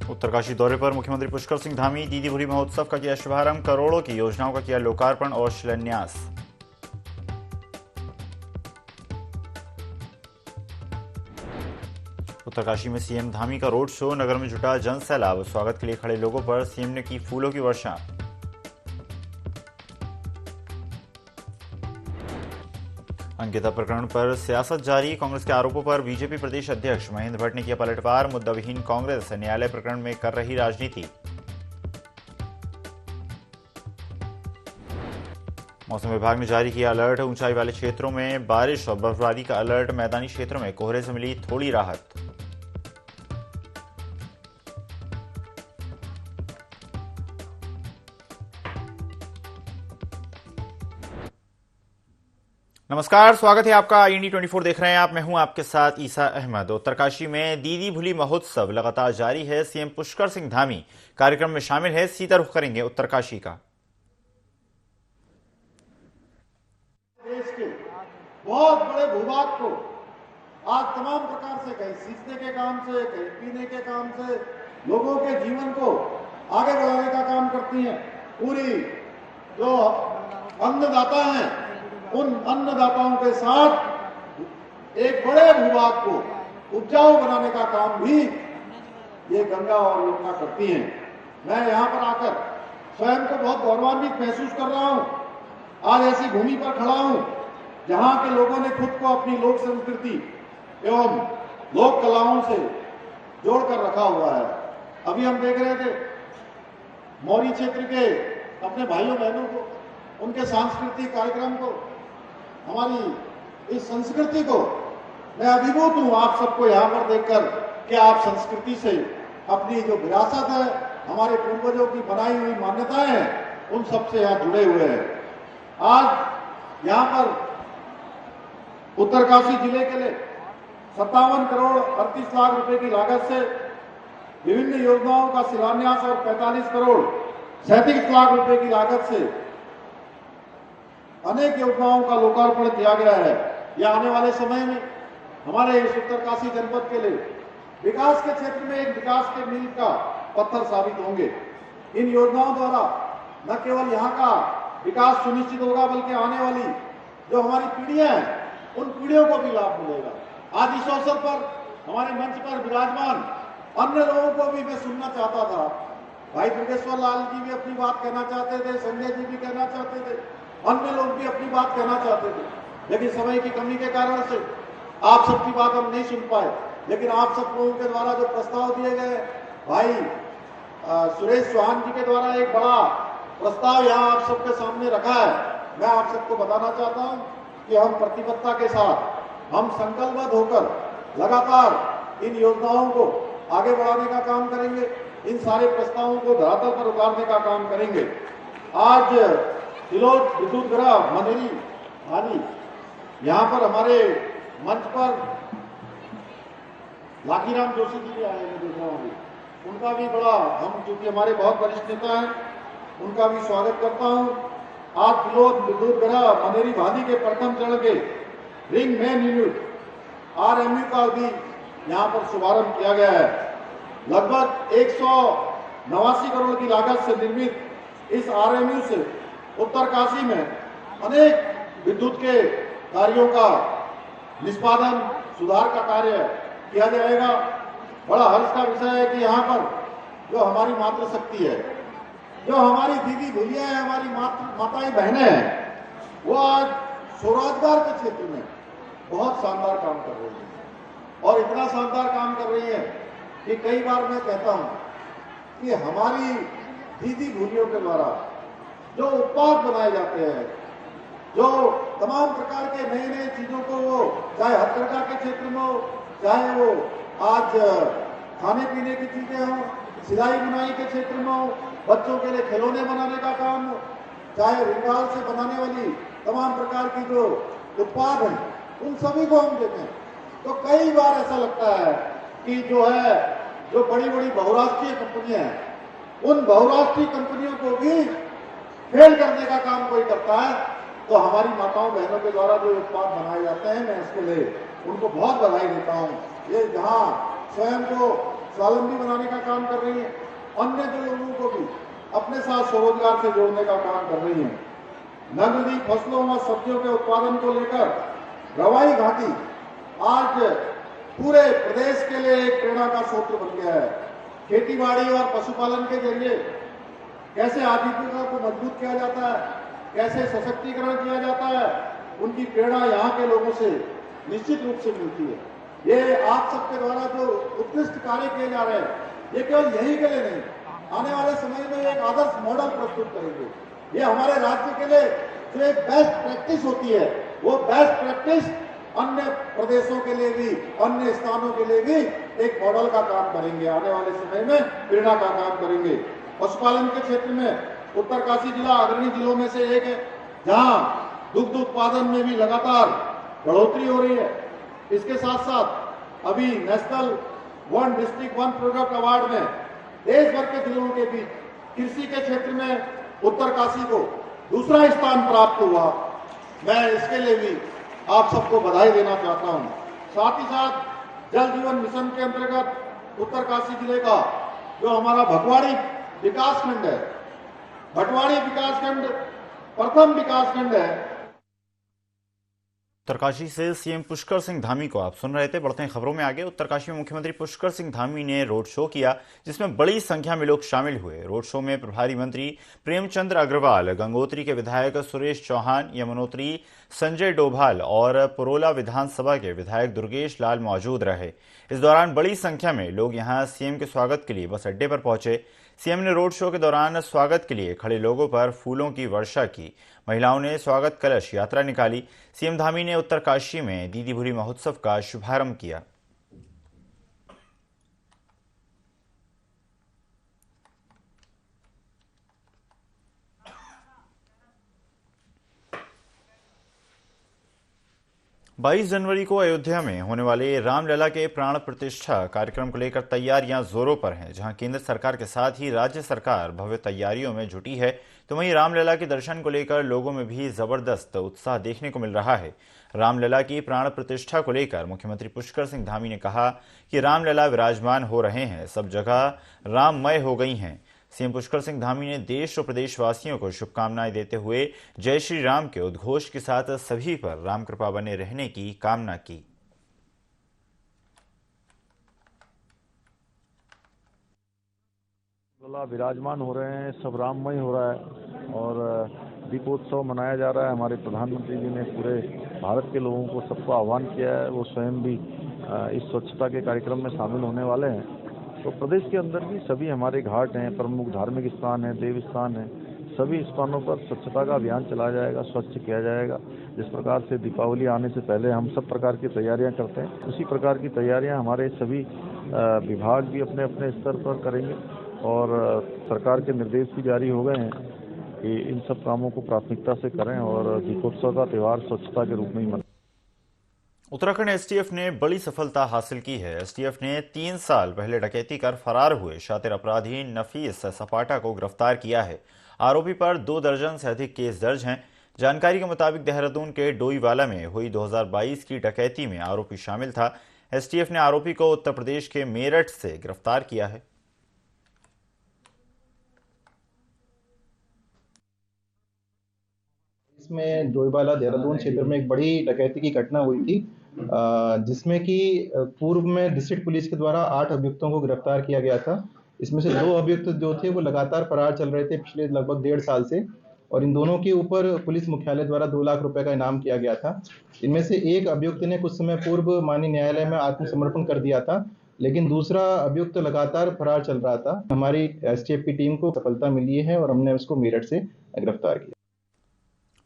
उत्तरकाशी दौरे पर मुख्यमंत्री पुष्कर सिंह धामी दीदी भूली महोत्सव का किया शुभारंभ, करोड़ों की योजनाओं का किया लोकार्पण और शिलान्यास। उत्तरकाशी में सीएम धामी का रोड शो, नगर में जुटा जन सैलाब, स्वागत के लिए खड़े लोगों पर सीएम ने की फूलों की वर्षा। अंकिता प्रकरण पर सियासत जारी, कांग्रेस के आरोपों पर बीजेपी प्रदेश अध्यक्ष महेंद्र भट्ट ने किया पलटवार, मुद्दाविहीन कांग्रेस न्यायालय प्रकरण में कर रही राजनीति। मौसम विभाग ने जारी किया अलर्ट, ऊंचाई वाले क्षेत्रों में बारिश और बर्फबारी का अलर्ट, मैदानी क्षेत्रों में कोहरे से मिली थोड़ी राहत। नमस्कार, स्वागत है आपका। इंडी 24 देख रहे हैं आप। मैं हूं आपके साथ ईसा अहमद। उत्तरकाशी में दीदी भूली महोत्सव लगातार जारी है। सीएम पुष्कर सिंह धामी कार्यक्रम में शामिल है। सीधा रुख करेंगे उत्तरकाशी का। देश के बहुत बड़े भूभाग को आज तमाम प्रकार से, कहीं सींचने के काम से, कहीं पीने के काम से, लोगों के जीवन को आगे बढ़ाने का काम करती हैं। पूरी जो अन्नदाता हैं, उन अन्नदाताओं के साथ एक बड़े भूभाग को उपजाऊ बनाने का काम भी ये गंगा और यमुना करती हैं। मैं यहाँ पर आकर स्वयं को बहुत गौरवान्वित महसूस कर रहा हूँ। आज ऐसी भूमि पर खड़ा हूँ जहाँ के लोगों ने खुद को अपनी लोक संस्कृति एवं लोक कलाओं से जोड़कर रखा हुआ है। अभी हम देख रहे थे मौरी क्षेत्र के अपने भाइयों बहनों को, उनके सांस्कृतिक कार्यक्रम को, हमारी इस संस्कृति को। मैं अभिभूत हूं आप सबको यहाँ पर देखकर कि आप संस्कृति से अपनी जो विरासत है, हमारे पूर्वजों की बनाई हुई मान्यताएं हैं, उन सबसे यहाँ जुड़े हुए हैं। आज यहाँ पर उत्तरकाशी जिले के लिए 57 करोड़ 38 लाख रुपए की लागत से विभिन्न योजनाओं का शिलान्यास और 45 करोड़ 37 लाख रुपए की लागत से अनेक योजनाओं का लोकार्पण किया गया है। यह आने वाले समय में हमारे इस उत्तरकाशी जनपद के लिए विकास के क्षेत्र में एक विकास के मील का पत्थर साबित होंगे। इन योजनाओं द्वारा न केवल यहाँ का विकास सुनिश्चित होगा, बल्कि आने वाली जो हमारी पीढ़ियां हैं, उन पीढ़ियों को भी लाभ मिलेगा। आज इस अवसर पर हमारे मंच पर विराजमान अन्य लोगों को भी मैं सुनना चाहता था। भाई दुर्गेश्वर लाल जी भी अपनी बात कहना चाहते थे, संजय जी भी कहना चाहते थे, अन्य लोग भी अपनी बात कहना चाहते थे, लेकिन समय की कमी के कारण से आप सबकी बात हम नहीं सुन पाए। लेकिन आप सब लोगों के द्वारा जो प्रस्ताव दिए गए, भाई सुरेश चौहान जी के द्वारा एक बड़ा प्रस्ताव यहाँ आप सबके सामने रखा है। मैं आप सबको बताना चाहता हूँ कि हम प्रतिबद्धता के साथ, हम संकल्पबद्ध होकर लगातार इन योजनाओं को आगे बढ़ाने का काम करेंगे। इन सारे प्रस्तावों को धरातल पर उतारने का काम करेंगे। आज तिलोक विद्युत गृह मनेरी भानी, यहाँ पर हमारे मंच पर लाखीराम जोशी जी भी आए हैं, देख रहा हूँ। उनका भी बड़ा, हम चूंकि हमारे बहुत वरिष्ठ नेता हैं, उनका भी स्वागत करता हूँ। आज तिलोक विद्युत गृह मनेरी भानी के प्रथम चरण के रिंग मेन यूनिट RMU का भी यहाँ पर शुभारंभ किया गया है। लगभग 189 करोड़ की लागत से निर्मित इस RMU से उत्तरकाशी में अनेक विद्युत के कार्यों का निष्पादन, सुधार का कार्य किया जाएगा। बड़ा हर्ष का विषय है कि यहाँ पर जो हमारी मातृशक्ति है, जो हमारी दीदी भूलियां हैं, हमारी माताएं बहनें हैं, वो आज स्वरोजगार के क्षेत्र में बहुत शानदार काम कर रही है। और इतना शानदार काम कर रही है कि कई बार मैं कहता हूँ कि हमारी दीदी भूलियों के द्वारा जो उत्पाद बनाए जाते हैं, जो तमाम प्रकार के नए नए चीजों को, वो चाहे हथकरघा के क्षेत्र में हो, चाहे वो आज खाने पीने की चीजें हो, सिलाई बुनाई के क्षेत्र में हो, बच्चों के लिए खिलौने बनाने का काम हो, चाहे रिंगाल से बनाने वाली तमाम प्रकार की जो उत्पाद हैं, उन सभी को हम देखें तो कई बार ऐसा लगता है कि जो बड़ी बड़ी बहुराष्ट्रीय कंपनियां हैं, उन बहुराष्ट्रीय कंपनियों को भी फेल करने का काम कोई करता है। तो हमारी माताओं बहनों के द्वारा जो उत्पाद बनाए जाते हैं, मैं इसके लिए उनको बहुत बधाई देता हूँ। ये जहाँ स्वयं को स्वावलंबी बनाने का काम कर रही है, अन्य जो लोगों को भी अपने साथ स्वरोजगार से जोड़ने का काम कर रही है। नगदी फसलों व सब्जियों के उत्पादन को लेकर रवाई घाटी आज पूरे प्रदेश के लिए एक प्रेरणा का स्रोत बन गया है। खेतीबाड़ी और पशुपालन के जरिए कैसे आजीविका को मजबूत किया जाता है, कैसे सशक्तिकरण किया जाता है, उनकी प्रेरणा यहाँ के लोगों से निश्चित रूप से मिलती है। ये आप सबके द्वारा जो उत्कृष्ट कार्य किए जा रहे हैं, ये केवल यही के लिए नहीं, आने वाले समय में एक आदर्श मॉडल प्रस्तुत करेंगे। ये हमारे राज्य के लिए जो एक बेस्ट प्रैक्टिस होती है, वो बेस्ट प्रैक्टिस अन्य प्रदेशों के लिए भी, अन्य स्थानों के लिए भी एक मॉडल का काम करेंगे। आने वाले समय में प्रेरणा का काम करेंगे। पशुपालन के क्षेत्र में उत्तरकाशी जिला अग्रणी जिलों में से एक है, जहां दुग्ध उत्पादन में भी लगातार बढ़ोतरी हो रही है। इसके साथ साथ अभी national one district one product award में देश भर के जिलों के बीच कृषि के क्षेत्र में उत्तरकाशी को दूसरा स्थान प्राप्त हुआ। मैं इसके लिए भी आप सबको बधाई देना चाहता हूं। साथ ही साथ जल जीवन मिशन के अंतर्गत उत्तरकाशी जिले का जो हमारा भटवाड़ी विकासखंड है, भटवाड़ी विकासखंड प्रथम विकासखंड है। उत्तरकाशी से सीएम पुष्कर सिंह धामी को आप सुन रहे थे। बढ़ते हैं खबरों में आगे। उत्तरकाशी में मुख्यमंत्री पुष्कर सिंह धामी ने रोड शो किया, जिसमें बड़ी संख्या में लोग शामिल हुए। रोड शो में प्रभारी मंत्री प्रेमचंद्र अग्रवाल, गंगोत्री के विधायक सुरेश चौहान, यमुनोत्री संजय डोभाल और पुरोला विधानसभा के विधायक दुर्गेश लाल मौजूद रहे। इस दौरान बड़ी संख्या में लोग यहां सीएम के स्वागत के लिए बस अड्डे पर पहुंचे। सीएम ने रोड शो के दौरान स्वागत के लिए खड़े लोगों पर फूलों की वर्षा की। महिलाओं ने स्वागत कलश यात्रा निकाली। सीएम धामी ने उत्तरकाशी में दीदी भूली महोत्सव का शुभारंभ किया। बाईस जनवरी को अयोध्या में होने वाले रामलला के प्राण प्रतिष्ठा कार्यक्रम को लेकर तैयारियां जोरों पर हैं। जहां केंद्र सरकार के साथ ही राज्य सरकार भव्य तैयारियों में जुटी है, तो वहीं रामलला के दर्शन को लेकर लोगों में भी जबरदस्त उत्साह देखने को मिल रहा है। रामलला की प्राण प्रतिष्ठा को लेकर मुख्यमंत्री पुष्कर सिंह धामी ने कहा कि रामलला विराजमान हो रहे हैं, सब जगह राममय हो गई हैं। सीएम पुष्कर सिंह धामी ने देश और प्रदेशवासियों को शुभकामनाएं देते हुए जय श्री राम के उद्घोष के साथ सभी पर राम कृपा बने रहने की कामना की। विराजमान हो रहे हैं, सब राममय हो रहा है और दीपोत्सव मनाया जा रहा है। हमारे प्रधानमंत्री जी ने पूरे भारत के लोगों को सबको आह्वान किया है, वो स्वयं भी इस स्वच्छता के कार्यक्रम में शामिल होने वाले हैं। तो प्रदेश के अंदर भी सभी हमारे घाट हैं, प्रमुख धार्मिक स्थान हैं, देव स्थान हैं, सभी स्थानों पर स्वच्छता का अभियान चलाया जाएगा, स्वच्छ किया जाएगा। जिस प्रकार से दीपावली आने से पहले हम सब प्रकार की तैयारियां करते हैं, उसी प्रकार की तैयारियां हमारे सभी विभाग भी अपने अपने स्तर पर करेंगे और सरकार के निर्देश भी जारी हो गए हैं कि इन सब कामों को प्राथमिकता से करें और दीपोत्सव का त्यौहार स्वच्छता के रूप में ही मनाएं। उत्तराखंड एसटीएफ ने बड़ी सफलता हासिल की है। एसटीएफ ने 3 साल पहले डकैती कर फरार हुए शातिर अपराधी नफीस सपाटा को गिरफ्तार किया है। आरोपी पर 2 दर्जन से अधिक केस दर्ज हैं। जानकारी के मुताबिक देहरादून के डोईवाला में हुई 2022 की डकैती में आरोपी शामिल था। एसटीएफ ने आरोपी को उत्तर प्रदेश के मेरठ से गिरफ्तार किया है। इसमें डोईवाला देहरादून क्षेत्र में एक बड़ी डकैती की घटना हुई थी, जिसमें कि पूर्व में डिस्ट्रिक्ट पुलिस के द्वारा 8 अभियुक्तों को गिरफ्तार किया गया था। इसमें से 2 अभियुक्त जो थे वो लगातार फरार चल रहे थे पिछले लगभग 1.5 साल से, और इन दोनों के ऊपर पुलिस मुख्यालय द्वारा 2 लाख रुपए का इनाम किया गया था। इनमें से एक अभियुक्त ने कुछ समय पूर्व माननीय न्यायालय में आत्मसमर्पण कर दिया था, लेकिन दूसरा अभियुक्त लगातार फरार चल रहा था। हमारी एसटीएफ की टीम को सफलता मिली है और हमने उसको मेरठ से गिरफ्तार किया।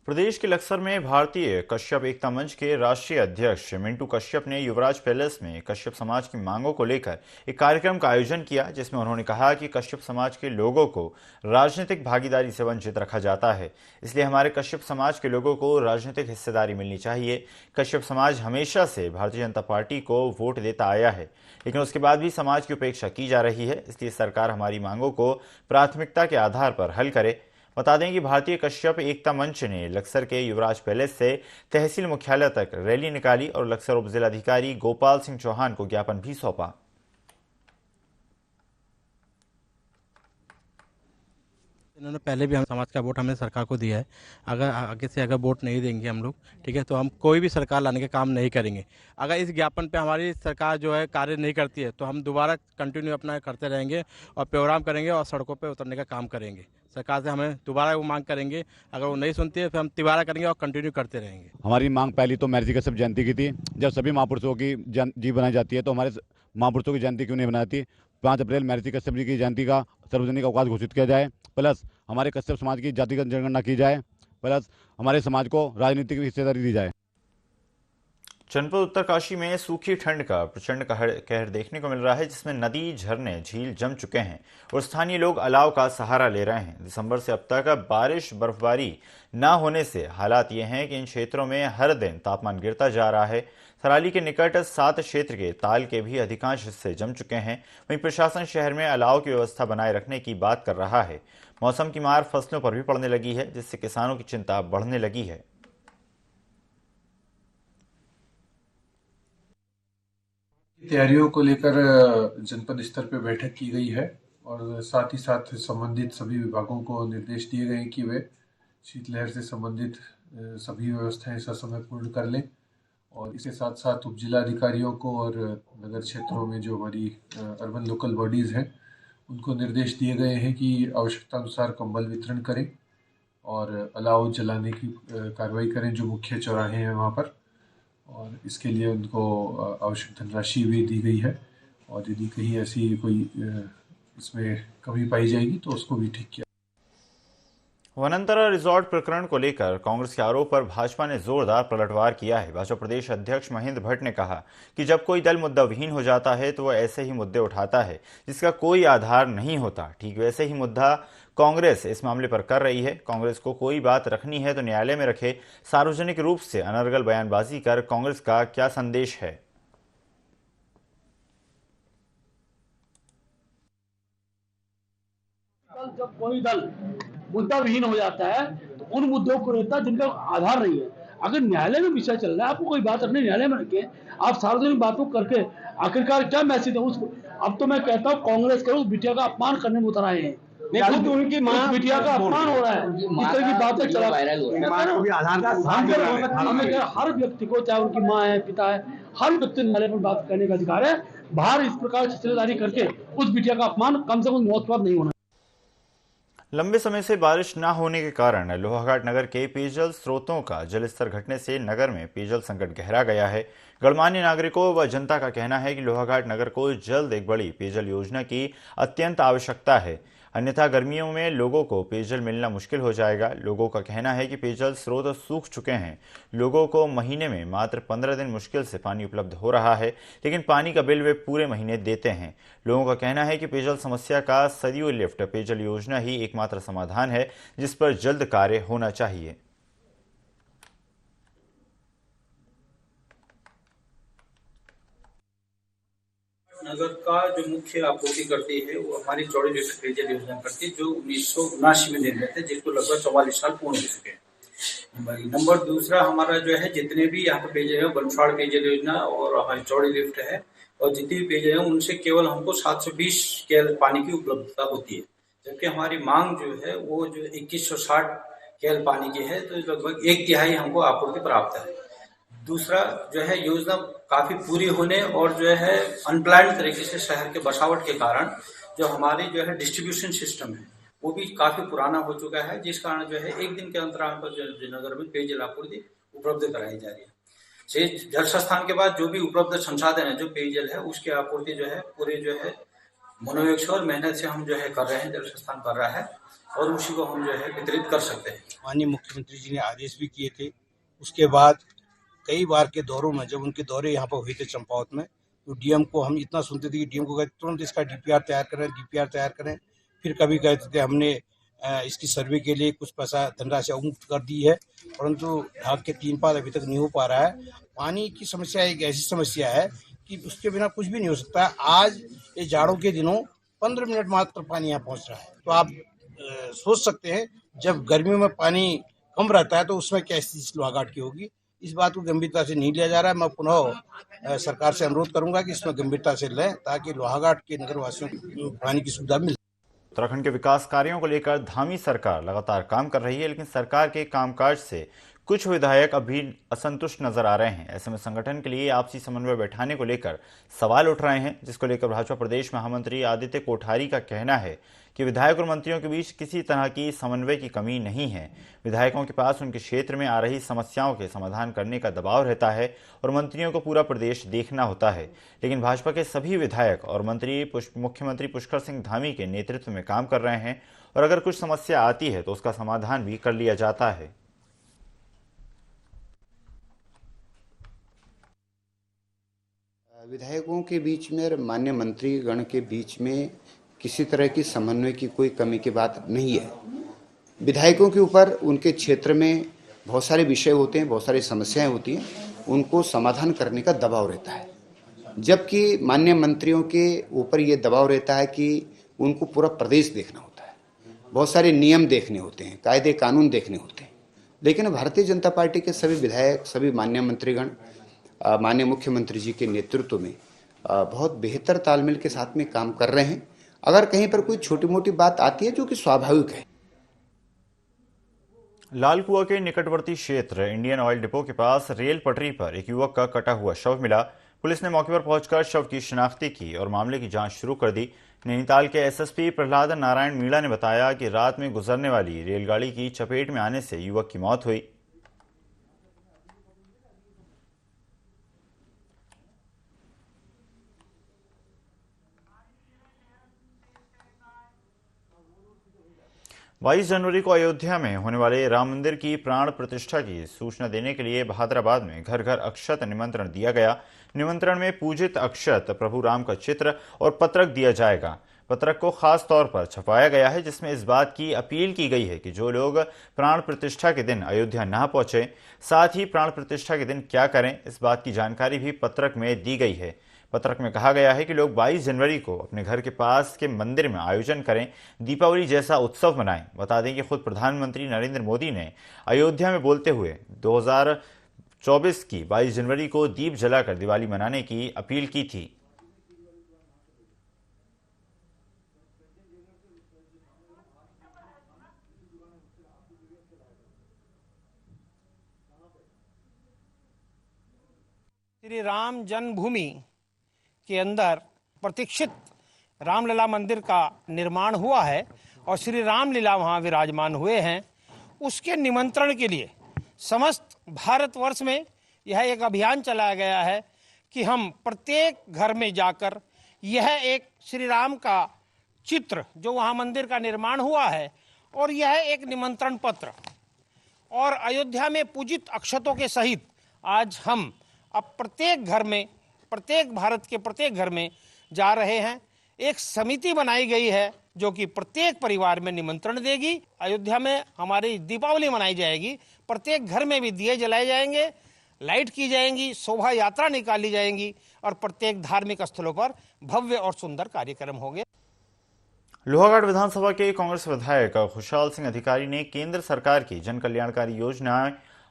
प्रदेश के लक्सर में भारतीय कश्यप एकता मंच के राष्ट्रीय अध्यक्ष मिंटू कश्यप ने युवराज पैलेस में कश्यप समाज की मांगों को लेकर एक कार्यक्रम का आयोजन किया, जिसमें उन्होंने कहा कि कश्यप समाज के लोगों को राजनीतिक भागीदारी से वंचित रखा जाता है, इसलिए हमारे कश्यप समाज के लोगों को राजनीतिक हिस्सेदारी मिलनी चाहिए। कश्यप समाज हमेशा से भारतीय जनता पार्टी को वोट देता आया है, लेकिन उसके बाद भी समाज की उपेक्षा की जा रही है, इसलिए सरकार हमारी मांगों को प्राथमिकता के आधार पर हल करे। बता दें कि भारतीय कश्यप एकता मंच ने लक्सर के युवराज पैलेस से तहसील मुख्यालय तक रैली निकाली और लक्सर उप जिलाधिकारी गोपाल सिंह चौहान को ज्ञापन भी सौंपा। इन्होंने पहले भी हम समाज का वोट हमने सरकार को दिया है। अगर आगे से अगर वोट नहीं देंगे हम लोग, ठीक है, तो हम कोई भी सरकार लाने का काम नहीं करेंगे। अगर इस ज्ञापन पे हमारी सरकार जो है कार्य नहीं करती है तो हम दोबारा कंटिन्यू अपना करते रहेंगे और प्रोग्राम करेंगे और सड़कों पे उतरने का काम करेंगे। सरकार से हमें दोबारा वो मांग करेंगे, अगर वो नहीं सुनती है फिर हम तिबारा करेंगे और कंटिन्यू करते रहेंगे। हमारी मांग पहली तो महर्षि कश्यप जयंती की थी। जब सभी महापुरुषों की जी बनाई जाती है तो हमारे महापुरुषों की जयंती क्यों नहीं बनाई जाती? 5 अप्रैल महर्षि कश्यप जी की जयंती का सार्वजनिक अवकाश घोषित किया जाए, प्लस हमारे कश्यप समाज की जातिगत जनगणना की जाए, प्लस हमारे समाज को राजनीतिक हिस्सेदारी दी जाए। जनपद उत्तरकाशी में सूखी ठंड का प्रचंड कहर देखने को मिल रहा है, जिसमें नदी, झरने, झील जम चुके हैं और स्थानीय लोग अलाव का सहारा ले रहे हैं। दिसंबर से अब तक बारिश बर्फबारी न होने से हालात ये हैं कि इन क्षेत्रों में हर दिन तापमान गिरता जा रहा है। थराली के निकट 7 क्षेत्र के ताल के भी अधिकांश हिस्से जम चुके हैं। वहीं प्रशासन शहर में अलाव की व्यवस्था बनाए रखने की बात कर रहा है। मौसम की मार फसलों पर भी पड़ने लगी है, जिससे किसानों की चिंता बढ़ने लगी है। तैयारियों को लेकर जनपद स्तर पर बैठक की गई है और साथ ही साथ संबंधित सभी विभागों को निर्देश दिए गए हैं कि वे शीतलहर से संबंधित सभी व्यवस्थाएं ससमय पूर्ण कर लें। और इसके साथ साथ उप जिलाधिकारियों को और नगर क्षेत्रों में जो हमारी अर्बन लोकल बॉडीज़ हैं उनको निर्देश दिए गए हैं कि आवश्यकता अनुसार कंबल वितरण करें और अलाव जलाने की कार्रवाई करें जो मुख्य चौराहे हैं वहाँ पर। और इसके लिए उनको आवश्यक धनराशि भी दी गई है और यदि कहीं ऐसी कोई इसमें कमी पाई जाएगी तो उसको भी ठीक किया। वनांतरा रिजॉर्ट प्रकरण को लेकर कांग्रेस के आरोप पर भाजपा ने जोरदार पलटवार किया है। भाजपा प्रदेश अध्यक्ष महेंद्र भट्ट ने कहा कि जब कोई दल मुद्दाविहीन हो जाता है तो वह ऐसे ही मुद्दे उठाता है जिसका कोई आधार नहीं होता। ठीक वैसे ही मुद्दा कांग्रेस इस मामले पर कर रही है। कांग्रेस को कोई बात रखनी है तो न्यायालय में रखे। सार्वजनिक रूप से अनर्गल बयानबाजी कर कांग्रेस का क्या संदेश है? जब कोई दल मुद्दा विहीन हो जाता है तो उन मुद्दों को रहता जिनका आधार नहीं है। अगर न्यायालय में विषय चल रहा है, आपको कोई बात रखनी न्यायालय में रखे। आप सार्वजनिक बातों करके आखिरकार क्या मैसेज है उसको? अब तो मैं कहता हूँ कांग्रेस के उस बिटिया का अपमान करने में उतर आए हैं। तो उनकी मां बिटिया का अपमान हो रहा है, इस तरह की बातें चला हर व्यक्ति को, चाहे उनकी माँ है, पिता है, हर व्यक्ति न्यायालय पर बात करने का अधिकार है। बाहर इस प्रकार की चित्रधारी करके उस बिटिया का अपमान कम से कम मौत के बाद नहीं होना। लंबे समय से बारिश न होने के कारण लोहाघाट नगर के पेयजल स्रोतों का जलस्तर घटने से नगर में पेयजल संकट गहरा गया है। गणमान्य नागरिकों व जनता का कहना है कि लोहाघाट नगर को जल्द एक बड़ी पेयजल योजना की अत्यंत आवश्यकता है, अन्यथा गर्मियों में लोगों को पेयजल मिलना मुश्किल हो जाएगा। लोगों का कहना है कि पेयजल स्रोत सूख चुके हैं। लोगों को महीने में मात्र 15 दिन मुश्किल से पानी उपलब्ध हो रहा है, लेकिन पानी का बिल वे पूरे महीने देते हैं। लोगों का कहना है कि पेयजल समस्या का सरयू लिफ्ट पेयजल योजना ही एकमात्र समाधान है, जिस पर जल्द कार्य होना चाहिए। नगर का जो मुख्य आपूर्ति करती है वो हमारी चौड़ी लिफ्ट पेयजल योजना करती है, जो 1979 में निर्मित है, जिसको लगभग 44 साल पूर्ण हो चुके हैं। नंबर दूसरा हमारा जो है जितने भी यहाँ पे पेयजल है, बनफाड़ पेयजल योजना और हमारी चौड़ी लिफ्ट है, और जितनी भी पेयजल है उनसे केवल हमको 720 KL पानी की उपलब्धता होती है, जबकि हमारी मांग जो है वो जो 2160 KL पानी की है, तो लगभग 1/3 हमको आपूर्ति प्राप्त है। दूसरा जो है योजना काफी पूरी होने और जो है अनप्लान्ड तरीके से शहर के बसावट के कारण जो हमारी जो है डिस्ट्रीब्यूशन सिस्टम है वो भी काफी पुराना हो चुका है, जिस कारण जो है एक दिन के अंतराल पर जो नगर में पेयजल आपूर्ति उपलब्ध कराई जा रही है। से जल संस्थान के बाद जो भी उपलब्ध संसाधन है जो पेयजल है उसकी आपूर्ति जो है पूरे जो है मनोयोग से और मेहनत से हम जो है कर रहे हैं, जल संस्थान कर रहा है और उसी को हम जो है वितरित कर सकते हैं। माननीय मुख्यमंत्री जी ने आदेश भी किए थे। उसके बाद कई बार के दौरों में जब उनके दौरे यहाँ पर हुए थे चंपावत में, तो डीएम को हम इतना सुनते थे कि डीएम को कहते तुरंत इसका डीपीआर तैयार करें। फिर कभी कहते थे हमने इसकी सर्वे के लिए कुछ पैसा धनराशि मुक्त कर दी है, परंतु ढाक के 3 पाल अभी तक नहीं हो पा रहा है। पानी की समस्या एक ऐसी समस्या है कि उसके बिना कुछ भी नहीं हो सकता। आज ये जाड़ों के दिनों 15 मिनट मात्र पानी यहाँ पहुँच रहा है, तो आप सोच सकते हैं जब गर्मियों में पानी कम रहता है तो उसमें क्या स्थिति लोहाघाट की होगी। इस बात को गंभीरता से नहीं लिया जा रहा है। मैं पुनः सरकार से अनुरोध करूंगा कि इसमें गंभीरता से लें ताकि लोहाघाट के नगरवासियों को पानी की सुविधा मिले। उत्तराखंड के विकास कार्यों को लेकर धामी सरकार लगातार काम कर रही है, लेकिन सरकार के कामकाज से कुछ विधायक अभी असंतुष्ट नजर आ रहे हैं। ऐसे में संगठन के लिए आपसी समन्वय बैठाने को लेकर सवाल उठ रहे हैं, जिसको लेकर भाजपा प्रदेश महामंत्री आदित्य कोठारी का कहना है कि विधायक और मंत्रियों के बीच किसी तरह की समन्वय की कमी नहीं है। विधायकों के पास उनके क्षेत्र में आ रही समस्याओं के समाधान करने का दबाव रहता है और मंत्रियों को पूरा प्रदेश देखना होता है। लेकिन भाजपा के सभी विधायक और मंत्री मुख्यमंत्री पुष्कर सिंह धामी के नेतृत्व में काम कर रहे हैं और अगर कुछ समस्या आती है तो उसका समाधान भी कर लिया जाता है। विधायकों के बीच में और मान्य मंत्रीगण के बीच में किसी तरह की समन्वय की कोई कमी की बात नहीं है। विधायकों के ऊपर उनके क्षेत्र में बहुत सारे विषय होते हैं, बहुत सारी समस्याएं होती हैं, उनको समाधान करने का दबाव रहता है। जबकि मान्य मंत्रियों के ऊपर ये दबाव रहता है कि उनको पूरा प्रदेश देखना होता है, बहुत सारे नियम देखने होते हैं, कायदे कानून देखने होते हैं। लेकिन भारतीय जनता पार्टी के सभी विधायक, सभी मान्य मंत्रीगण माननीय मुख्यमंत्री जी के नेतृत्व में बहुत बेहतर तालमेल के साथ में काम कर रहे हैं। अगर कहीं पर कोई छोटी मोटी बात आती है जो कि स्वाभाविक है। लालकुआ के निकटवर्ती क्षेत्र इंडियन ऑयल डिपो के पास रेल पटरी पर एक युवक का कटा हुआ शव मिला। पुलिस ने मौके पर पहुंचकर शव की शिनाख्ती की और मामले की जांच शुरू कर दी। नैनीताल के एसएसपी प्रहलाद नारायण मीणा ने बताया कि रात में गुजरने वाली रेलगाड़ी की चपेट में आने से युवक की मौत हुई। बाईस जनवरी को अयोध्या में होने वाले राम मंदिर की प्राण प्रतिष्ठा की सूचना देने के लिए बहादुराबाद में घर घर अक्षत निमंत्रण दिया गया। निमंत्रण में पूजित अक्षत प्रभु राम का चित्र और पत्रक दिया जाएगा। पत्रक को खास तौर पर छपवाया गया है, जिसमें इस बात की अपील की गई है कि जो लोग प्राण प्रतिष्ठा के दिन अयोध्या न पहुंचे, साथ ही प्राण प्रतिष्ठा के दिन क्या करें, इस बात की जानकारी भी पत्रक में दी गई है। पत्रक में कहा गया है कि लोग 22 जनवरी को अपने घर के पास के मंदिर में आयोजन करें, दीपावली जैसा उत्सव मनाएं। बता दें कि खुद प्रधानमंत्री नरेंद्र मोदी ने अयोध्या में बोलते हुए 2024 की 22 जनवरी को दीप जलाकर दिवाली मनाने की अपील की थी। श्री राम जन्मभूमि के अंदर प्रतीक्षित रामलला मंदिर का निर्माण हुआ है और श्री रामलीला वहाँ विराजमान हुए हैं। उसके निमंत्रण के लिए समस्त भारतवर्ष में यह एक अभियान चलाया गया है कि हम प्रत्येक घर में जाकर यह एक श्री राम का चित्र जो वहाँ मंदिर का निर्माण हुआ है और यह एक निमंत्रण पत्र और अयोध्या में पूजित अक्षतों के सहित आज हम अब प्रत्येक घर में, प्रत्येक भारत के प्रत्येक घर में जा रहे हैं। एक समिति बनाई गई है जो कि प्रत्येक परिवार में निमंत्रण देगी। अयोध्या में हमारी दीपावली मनाई जाएगी, प्रत्येक घर में भी दिए जलाए जाएंगे, लाइट की जाएंगी, शोभा यात्रा निकाली जाएंगी और प्रत्येक धार्मिक स्थलों पर भव्य और सुंदर कार्यक्रम होंगे। लोहागढ़ विधानसभा के कांग्रेस विधायक खुशहाल सिंह अधिकारी ने केंद्र सरकार की जन कल्याणकारी योजना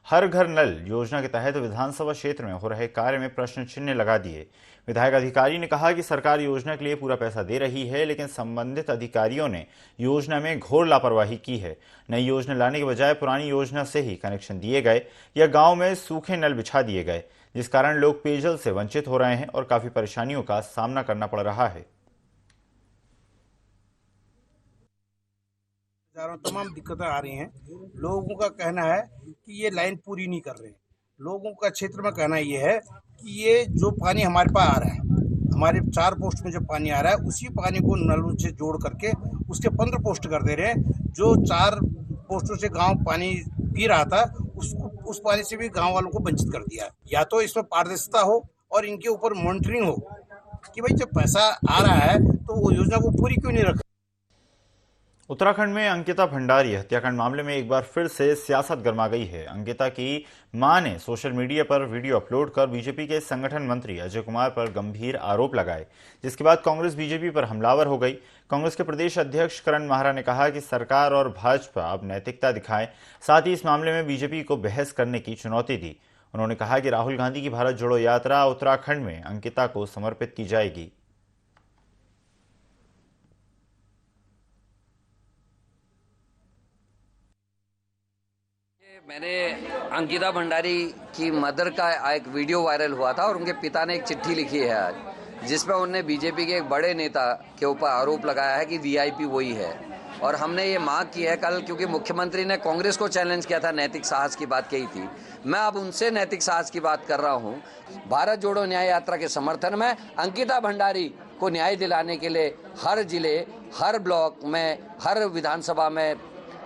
हर घर नल योजना के तहत विधानसभा क्षेत्र में हो रहे कार्य में प्रश्न चिन्ह लगा दिए। विधायक अधिकारी ने कहा कि सरकार योजना के लिए पूरा पैसा दे रही है, लेकिन संबंधित अधिकारियों ने योजना में घोर लापरवाही की है। नई योजना लाने के बजाय पुरानी योजना से ही कनेक्शन दिए गए या गांव में सूखे नल बिछा दिए गए, जिस कारण लोग पेयजल से वंचित हो रहे हैं और काफी परेशानियों का सामना करना पड़ रहा है। तमाम दिक्कतें आ रही हैं। लोगों का कहना है कि ये लाइन पूरी नहीं कर रहे। लोगों का क्षेत्र में कहना ये है कि ये जो पानी हमारे पास आ रहा है, हमारे 4 पोस्ट में जो पानी आ रहा है, उसी पानी को नलों से जोड़ करके उसके 15 पोस्ट कर दे रहे हैं। जो 4 पोस्टों से गांव पानी पी रहा था, उस पानी से भी गांव वालों को वंचित कर दिया। या तो इसमें पारदर्शिता हो और इनके ऊपर मॉनिटरिंग हो कि भाई जब पैसा आ रहा है तो वो योजना को पूरी क्यों नहीं रखा। उत्तराखंड में अंकिता भंडारी हत्याकांड मामले में एक बार फिर से सियासत गर्मा गई है। अंकिता की मां ने सोशल मीडिया पर वीडियो अपलोड कर बीजेपी के संगठन मंत्री अजय कुमार पर गंभीर आरोप लगाए, जिसके बाद कांग्रेस बीजेपी पर हमलावर हो गई। कांग्रेस के प्रदेश अध्यक्ष करण माहरा ने कहा कि सरकार और भाजपा अब नैतिकता दिखाए, साथ ही इस मामले में बीजेपी को बहस करने की चुनौती दी। उन्होंने कहा कि राहुल गांधी की भारत जोड़ो यात्रा उत्तराखंड में अंकिता को समर्पित की जाएगी। मैंने अंकिता भंडारी की मदर का एक वीडियो वायरल हुआ था और उनके पिता ने एक चिट्ठी लिखी है आज, जिसमें उन्होंने बीजेपी के एक बड़े नेता के ऊपर आरोप लगाया है कि वीआईपी वही है। और हमने ये मांग की है कल, क्योंकि मुख्यमंत्री ने कांग्रेस को चैलेंज किया था, नैतिक साहस की बात कही थी। मैं अब उनसे नैतिक साहस की बात कर रहा हूँ। भारत जोड़ो न्याय यात्रा के समर्थन में अंकिता भंडारी को न्याय दिलाने के लिए हर जिले, हर ब्लॉक में, हर विधानसभा में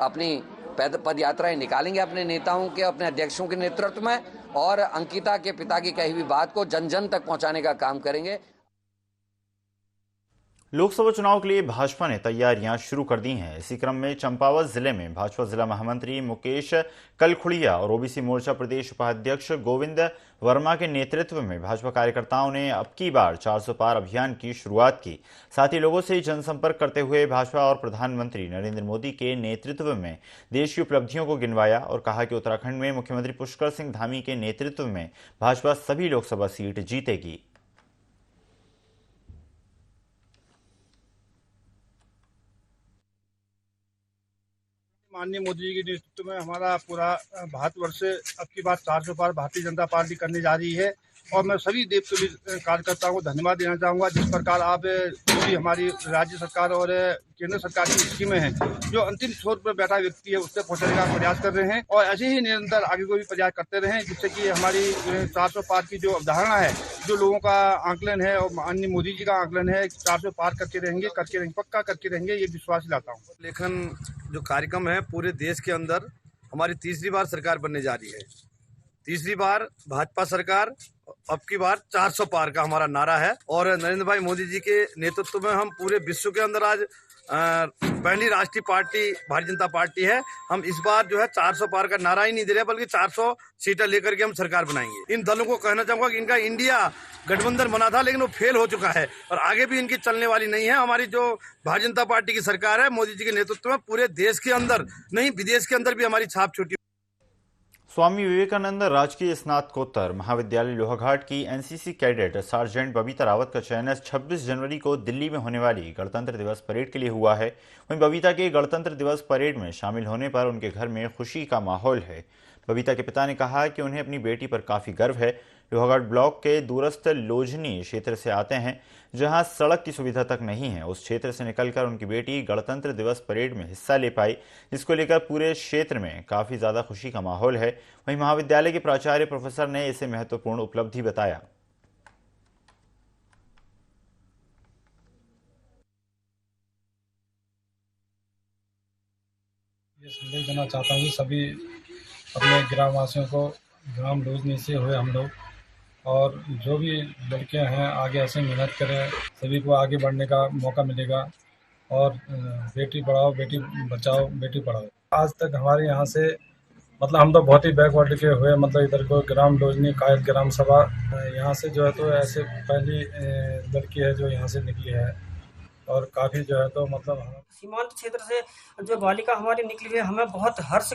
अपनी पद यात्राएं निकालेंगे अपने नेताओं के, अपने अध्यक्षों के नेतृत्व में, और अंकिता के पिता की कही हुई बात को जन जन तक पहुंचाने का काम करेंगे। लोकसभा चुनाव के लिए भाजपा ने तैयारियां शुरू कर दी हैं। इसी क्रम में चंपावत जिले में भाजपा जिला महामंत्री मुकेश कलखुड़िया और ओबीसी मोर्चा प्रदेश उपाध्यक्ष गोविंद वर्मा के नेतृत्व में भाजपा कार्यकर्ताओं ने अब की बार 400 पार अभियान की शुरुआत की। साथ ही लोगों से जनसंपर्क करते हुए भाजपा और प्रधानमंत्री नरेंद्र मोदी के नेतृत्व में देश की उपलब्धियों को गिनवाया और कहा कि उत्तराखंड में मुख्यमंत्री पुष्कर सिंह धामी के नेतृत्व में भाजपा सभी लोकसभा सीट जीतेगी। माननीय मोदी जी के नेतृत्व में हमारा पूरा भारतवर्ष अब की बात 400 पार भारतीय जनता पार्टी करने जा रही है। और मैं सभी देव तुल्य कार्यकर्ताओं को धन्यवाद देना चाहूँगा, जिस प्रकार आप पूरी हमारी राज्य सरकार और केंद्र सरकार की स्कीमें हैं, जो अंतिम छोर पर बैठा व्यक्ति है उससे पहुँचाने का प्रयास कर रहे हैं। और ऐसे ही निरंतर आगे को भी प्रयास करते रहें, जिससे कि हमारी 400 पार की जो अवधारणा है, जो लोगों का आंकलन है और माननीय मोदी जी का आंकलन है, 400 पार करके रहेंगे, पक्का करके रहेंगे, ये विश्वास दिलाता हूँ। लेखन जो कार्यक्रम है पूरे देश के अंदर हमारी तीसरी बार सरकार बनने जा रही है। तीसरी बार भाजपा सरकार, अब की बार 400 पार का हमारा नारा है। और नरेंद्र भाई मोदी जी के नेतृत्व में हम पूरे विश्व के अंदर आज पहली राष्ट्रीय पार्टी भारतीय जनता पार्टी है। हम इस बार जो है 400 पार का नारा ही नहीं दे रहे, बल्कि 400 सीटें लेकर के हम सरकार बनाएंगे। इन दलों को कहना चाहूंगा कि इनका इंडिया गठबंधन बना था, लेकिन वो फेल हो चुका है और आगे भी इनकी चलने वाली नहीं है। हमारी जो भारतीय जनता पार्टी की सरकार है मोदी जी के नेतृत्व में, पूरे देश के अंदर नहीं विदेश के अंदर भी हमारी छाप छूटी। स्वामी विवेकानंद राजकीय स्नातकोत्तर महाविद्यालय लोहाघाट की NCC cadet sergeant Babita Rawat का चयन 26 जनवरी को दिल्ली में होने वाली गणतंत्र दिवस परेड के लिए हुआ है। वहीं बबीता के गणतंत्र दिवस परेड में शामिल होने पर उनके घर में खुशी का माहौल है। बबीता के पिता ने कहा कि उन्हें अपनी बेटी पर काफ़ी गर्व है। लोहाघाट ब्लॉक के दूरस्थ लोजनी क्षेत्र से आते हैं, जहां सड़क की सुविधा तक नहीं है। उस क्षेत्र से निकलकर उनकी बेटी गणतंत्र दिवस परेड में हिस्सा ले पाई, जिसको लेकर पूरे क्षेत्र में काफ़ी ज़्यादा खुशी का माहौल है। वहीं महाविद्यालय के प्राचार्य प्रोफेसर ने इसे महत्वपूर्ण उपलब्धि बताया। ये संदेश देना चाहता हूँ सभी अपने ग्रामवासियों को, ग्राम लोजनी से हुए हम लोग, और जो भी लड़कियां हैं आगे ऐसे मेहनत करें, सभी को आगे बढ़ने का मौका मिलेगा। और बेटी पढ़ाओ बेटी बचाओ बेटी पढ़ाओ। आज तक हमारे यहाँ से मतलब हम तो बहुत ही बैकवर्ड के हुए, मतलब इधर को ग्राम लोजनी कायल ग्राम सभा यहाँ से जो है तो ऐसे पहली लड़की है जो यहाँ से निकली है। और काफ़ी जो है तो मतलब सीमांत क्षेत्र से जो बालिका हमारी निकली है, हमें बहुत हर्ष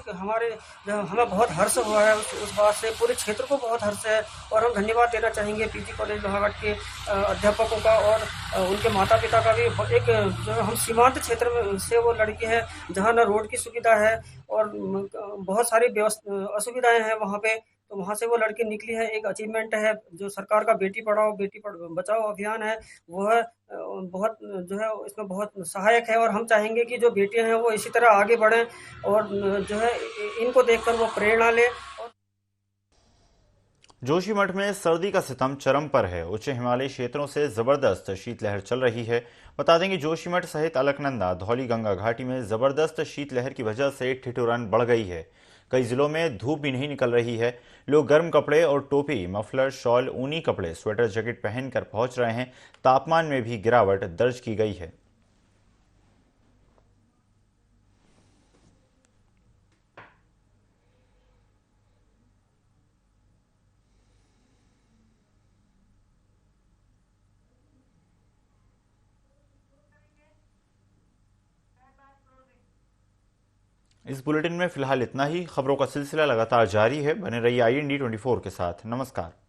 हुआ है। उस बात से पूरे क्षेत्र को बहुत हर्ष है। और हम धन्यवाद देना चाहेंगे पीजी कॉलेज लोहाघाट के अध्यापकों का और उनके माता पिता का भी। एक जो हम सीमांत क्षेत्र में से वो लड़की है जहाँ न रोड की सुविधा है और बहुत सारी असुविधाएं हैं वहाँ पे, तो वहाँ से वो लड़की निकली है। एक अचीवमेंट है जो सरकार का बेटी पढ़ाओ बेटी बचाओ अभियान है, वह बहुत जो है इसमें बहुत सहायक है। और हम चाहेंगे कि जो बेटियां हैं वो इसी तरह आगे बढ़ें और जो है इनको देखकर वो प्रेरणा लें। जोशीमठ में सर्दी का सितम चरम पर है। उच्च हिमालयी क्षेत्रों से जबरदस्त शीतलहर चल रही है। बता दें कि जोशीमठ सहित अलकनंदा, धौली गंगा घाटी में जबरदस्त शीतलहर की वजह से ठिठुरन बढ़ गई है। कई जिलों में धूप भी नहीं निकल रही है। लोग गर्म कपड़े और टोपी, मफलर, शॉल, ऊनी कपड़े, स्वेटर, जैकेट पहनकर पहुंच रहे हैं। तापमान में भी गिरावट दर्ज की गई है। इस बुलेटिन में फिलहाल इतना ही। खबरों का सिलसिला लगातार जारी है। बने रहिए IND24 के साथ। नमस्कार।